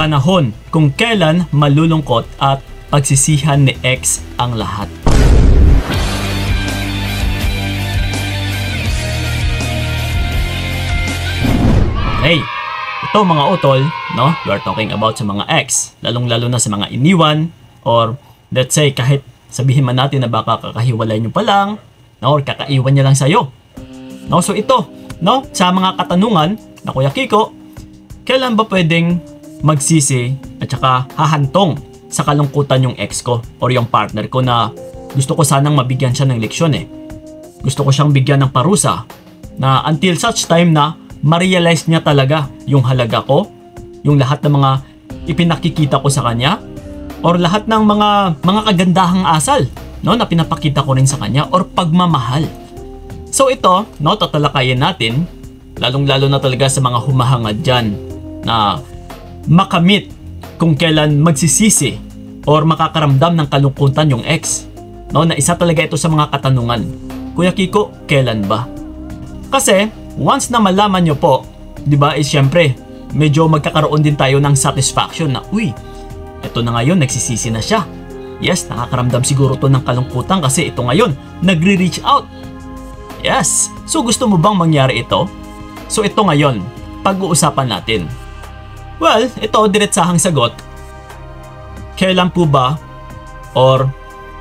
Panahon kung kailan malulungkot at pagsisihan ni ex ang lahat. Okay, ito mga utol, no? We are talking about sa mga ex, lalong-lalo na sa mga iniwan, or let's say kahit sabihin man natin na baka kakahiwalay nyo pa lang, no? Or kakaiwan niya lang sa'yo. No? So ito, no? Sa mga katanungan na Kuya Kiko, kailan ba pwedeng magsisi at saka hahantong sa kalungkutan yung ex ko or yung partner ko na gusto ko sanang mabigyan siya ng leksyon eh. Gusto ko siyang bigyan ng parusa na until such time na ma-realize niya talaga yung halaga ko, yung lahat ng mga ipinakikita ko sa kanya, or lahat ng mga kagandahang asal, no, na pinapakita ko rin sa kanya, or pagmamahal. So ito, no, tatalakayin natin, lalong-lalo na talaga sa mga humahangad dyan na makamit kung kailan magsisisi or makakaramdam ng kalungkutan yung ex. No, na isa talaga ito sa mga katanungan. Kuya Kiko, kailan ba? Kasi once na malaman nyo po, di ba, is syempre medyo magkakaroon din tayo ng satisfaction na uy, ito na ngayon, nagsisisi na siya. Yes, nakakaramdam siguro to ng kalungkutan kasi ito ngayon, nagre-reach out. Yes, so gusto mo bang mangyari ito? So ito ngayon, pag-uusapan natin. Well, ito, diretsahang sagot. Kailan po ba, or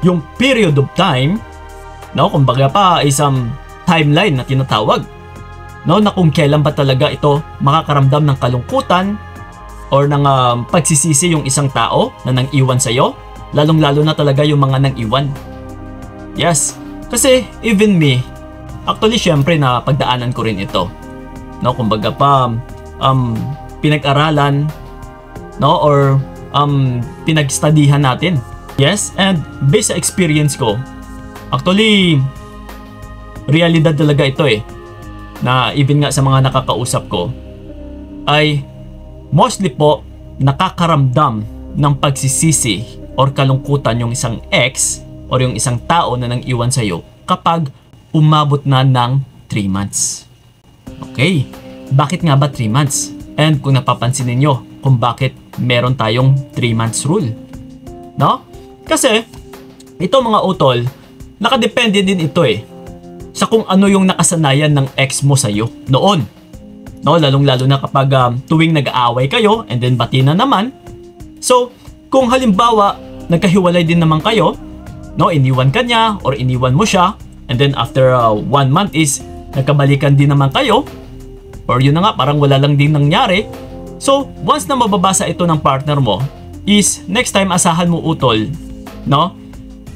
yung period of time, no, kumbaga pa isang timeline na tinatawag, no, na kung kailan ba talaga ito makakaramdam ng kalungkutan or ng pagsisisi yung isang tao na nang-iwan sa'yo, lalong-lalo na talaga yung mga nang-iwan. Yes, kasi even me, actually syempre na pagdaanan ko rin ito. No, kumbaga pa pinag-aralan, no, or pinag-studyhan natin. Yes, and based sa experience ko, actually realidad talaga ito eh, na even nga sa mga nakakausap ko ay mostly po nakakaramdam ng pagsisisi or kalungkutan yung isang ex or yung isang tao na nang iwan sa'yo kapag umabot na ng 3 months. Okay, bakit nga ba 3 months? And kung napapansin ninyo kung bakit meron tayong 3 months rule, no? Kasi ito mga utol, nakadepende din ito eh sa kung ano yung nakasanayan ng ex mo sa'yo noon. No, lalong-lalo na kapag tuwing nag-aaway kayo and then bati na naman. So, kung halimbawa nagkahiwalay din naman kayo, no, iniwan ka niya or iniwan mo siya, and then after 1 month is nagkabalikan din naman kayo, or yun na nga, parang wala lang din nangyari. So, once na mababasa ito ng partner mo, is next time asahan mo utol, no,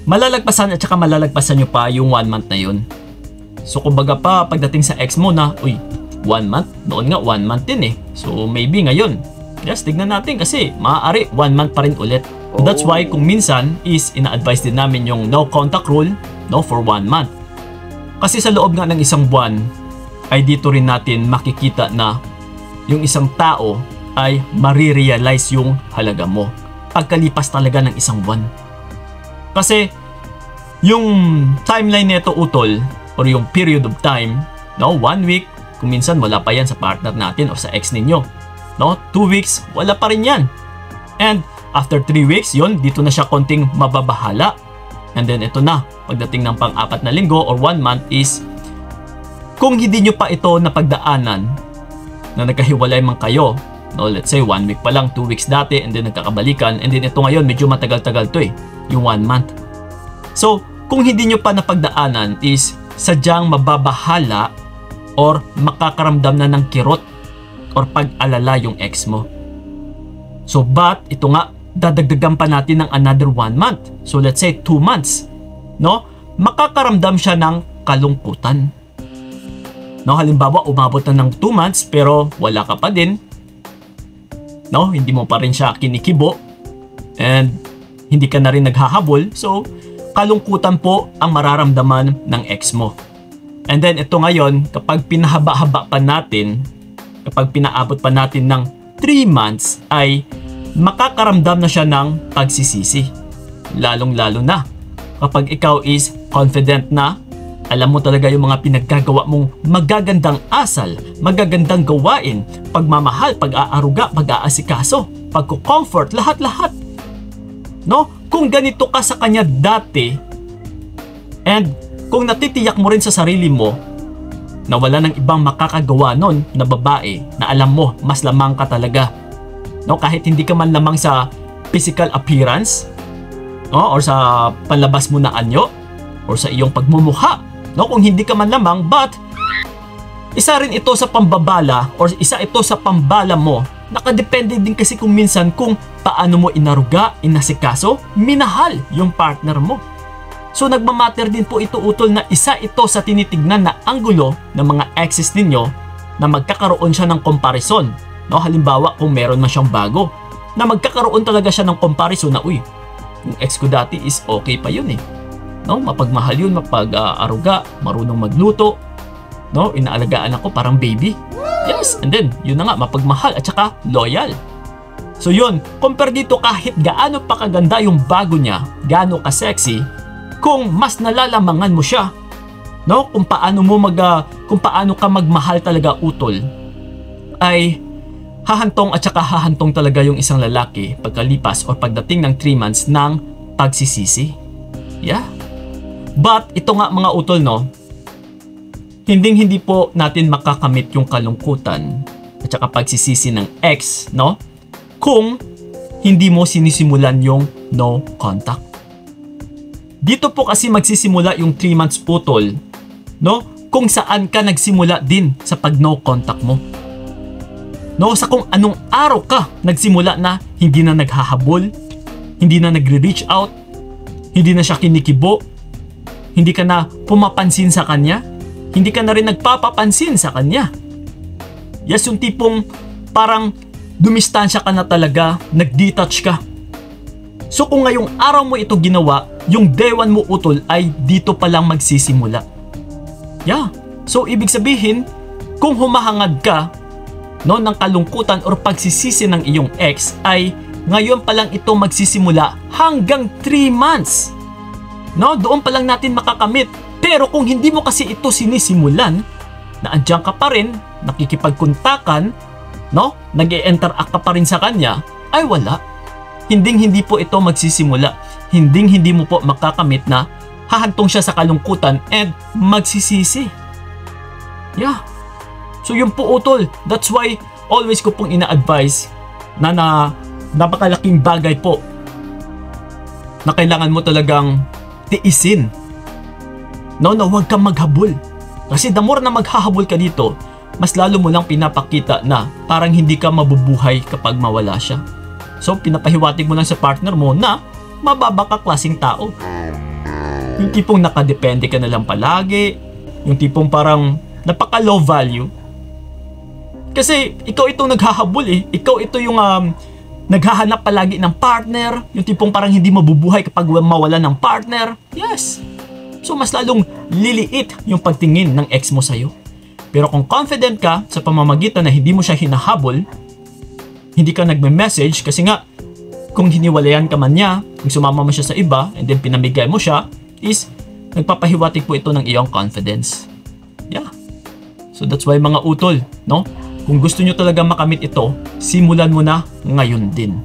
malalagpasan at saka malalagpasan nyo pa yung 1 month na yun. So kumbaga pa pagdating sa ex mo na, uy, 1 month? Noon nga 1 month din eh. So maybe ngayon, yes, tignan natin kasi maaari 1 month pa rin ulit. So, that's why kung minsan is ina-advise din namin yung no contact rule, no, for 1 month. Kasi sa loob nga ng isang buwan ay dito rin natin makikita na yung isang tao ay marirealize yung halaga mo pagkalipas talaga ng isang buwan. Kasi yung timeline nito utol, or yung period of time, no, 1 week, kung minsan wala pa yan sa partner natin o sa ex ninyo, no, 2 weeks, wala pa rin yan, and after 3 weeks, yun, dito na siya konting mababahala, and then ito na, pagdating ng pang-4 na linggo or 1 month is, kung hindi nyo pa ito napagdaanan, na nagkahiwalay man kayo, no, let's say 1 week pa lang, 2 weeks dati, and then nagkakabalikan, and then ito ngayon, medyo matagal-tagal to eh, yung 1 month. So, kung hindi nyo pa napagdaanan is, sadyang mababahala or makakaramdam na ng kirot or pag-alala yung ex mo. So but ito nga, dadagdagan pa natin ng another 1 month. So let's say 2 months, no? Makakaramdam siya ng kalungkutan. No, halimbawa umabot na ng 2 months pero wala ka pa din. No, hindi mo pa rin siya kinikibo and hindi ka na rin naghahabol. So kalungkutan po ang mararamdaman ng ex mo. And then ito ngayon, kapag pinahaba-haba pa natin, kapag pinaabot pa natin ng 3 months, ay makakaramdam na siya ng pagsisisi. Lalong-lalo na kapag ikaw is confident na, alam mo talaga yung mga pinaggagawa mong magagandang asal, magagandang gawain, pagmamahal, pag-aaruga, pag-aasikaso. pagko-comfort, lahat-lahat. No? Kung ganito ka sa kanya dati, and kung natitiyak mo rin sa sarili mo na wala ng ibang makakagawa nun na babae, na alam mo, mas lamang ka talaga. No? Kahit hindi ka man lamang sa physical appearance, no? Or sa panlabas mo na anyo, or sa iyong pagmumukha. No? Kung hindi ka man lamang, but isa rin ito sa pambabala, or isa ito sa pambala mo. Nakadepende din kasi kung minsan kung paano mo inaruga, inasikaso, minahal yung partner mo. So nagmamatter din po ito, utol, na isa ito sa tinitignan na anggulo ng mga exes ninyo na magkakaroon siya ng comparison. No? Halimbawa kung meron man siyang bago, na magkakaroon talaga siya ng comparison na, uy, yung ex ko dati is okay pa yun eh. No? Mapagmahal yun, mapag-aruga, marunong magluto, no? Inaalagaan ako parang baby. Yes, and then, yun na nga, mapagmahal at saka loyal. So yun, compare dito kahit gaano pa kaganda yung bago niya, gaano ka sexy, kung mas nalalamangan mo siya, no? Kung paano ka magmahal talaga, utol, ay hahantong at saka hahantong talaga yung isang lalaki pagkalipas o pagdating ng 3 months ng pagsisisi. Yeah. But ito nga mga utol, no, hindi po natin makakamit yung kalungkutan at saka pagsisisi ng ex, no, kung hindi mo sinisimulan yung no contact. Dito po kasi magsisimula yung 3 months, utol, no, kung saan ka nagsimula din sa pag no contact mo. No, sa kung anong araw ka nagsimula na hindi na naghahabol, hindi na nagre-reach out, hindi na siya kinikibo, hindi ka na pumapansin sa kanya, hindi ka na rin nagpapapansin sa kanya. Yes, yung tipong parang dumistansya ka na talaga, nag-detach ka. So kung ngayong araw mo ito ginawa, yung day 1 mo, utol, ay dito pa lang magsisimula. Yeah. So ibig sabihin, kung humahangad ka, no, ng kalungkutan or pagsisisi ng iyong ex, ay ngayon pa lang ito magsisimula hanggang 3 months. No, doon pa lang natin makakamit. Pero kung hindi mo kasi ito sinisimulan, na andyan ka pa rin, nakikipagkontakan, no, nag-e-interact ka pa rin sa kanya, ay wala. Hindi po ito magsisimula. Hindi mo po makakamit na hahantong siya sa kalungkutan and magsisisi. Yeah. So yun po, utol. That's why always ko pong ina-advise na napakalaking bagay po na kailangan mo talagang tiisin. No, na huwag kang maghabol. Kasi the more na maghahabol ka dito, mas lalo mo lang pinapakita na parang hindi ka mabubuhay kapag mawala siya. So pinapahiwatig mo lang sa partner mo na mababa ka klaseng tao. Yung tipong nakadepende ka na lang palagi, yung tipong parang napaka low value. Kasi ikaw itong naghahabol eh. Ikaw ito yung naghahanap palagi ng partner. Yung tipong parang hindi mabubuhay kapag mawala ng partner. Yes. So mas lalong liliit yung pagtingin ng ex mo sa'yo. Pero kung confident ka sa pamamagitan na hindi mo siya hinahabol, hindi ka nagme-message kasi nga kung hiniwalayan ka man niya, kung sumama mo siya sa iba and then pinamigay mo siya, is nagpapahiwatig po ito ng iyong confidence. Yeah. So that's why mga utol, no? Kung gusto nyo talaga makamit ito, simulan mo na ngayon din.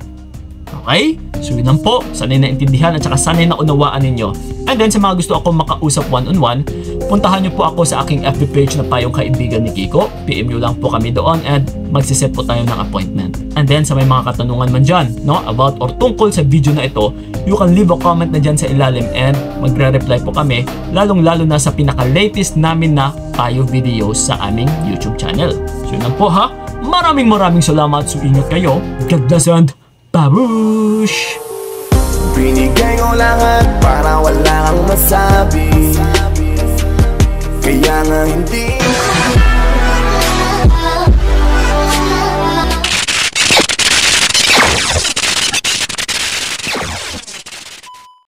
Okay? So yun lang po. Sana'y naintindihan at saka sana'y naunawaan ninyo. And then sa mga gusto akong makausap one-on-one, puntahan nyo po ako sa aking FB page na Payong Kaibigan ni Kiko. PM nyo lang po kami doon and magsiset po tayo ng appointment. And then sa may mga katanungan man dyan, no, about or tungkol sa video na ito, you can leave a comment na dyan sa ilalim and magre-reply po kami, lalong-lalo na sa pinaka-latest namin na payo videos sa aming YouTube channel. So yun lang po ha. Maraming salamat. So ingat kayo. God bless and babush! Binigay ko lahat para wala kang masabi. Kaya nga hindi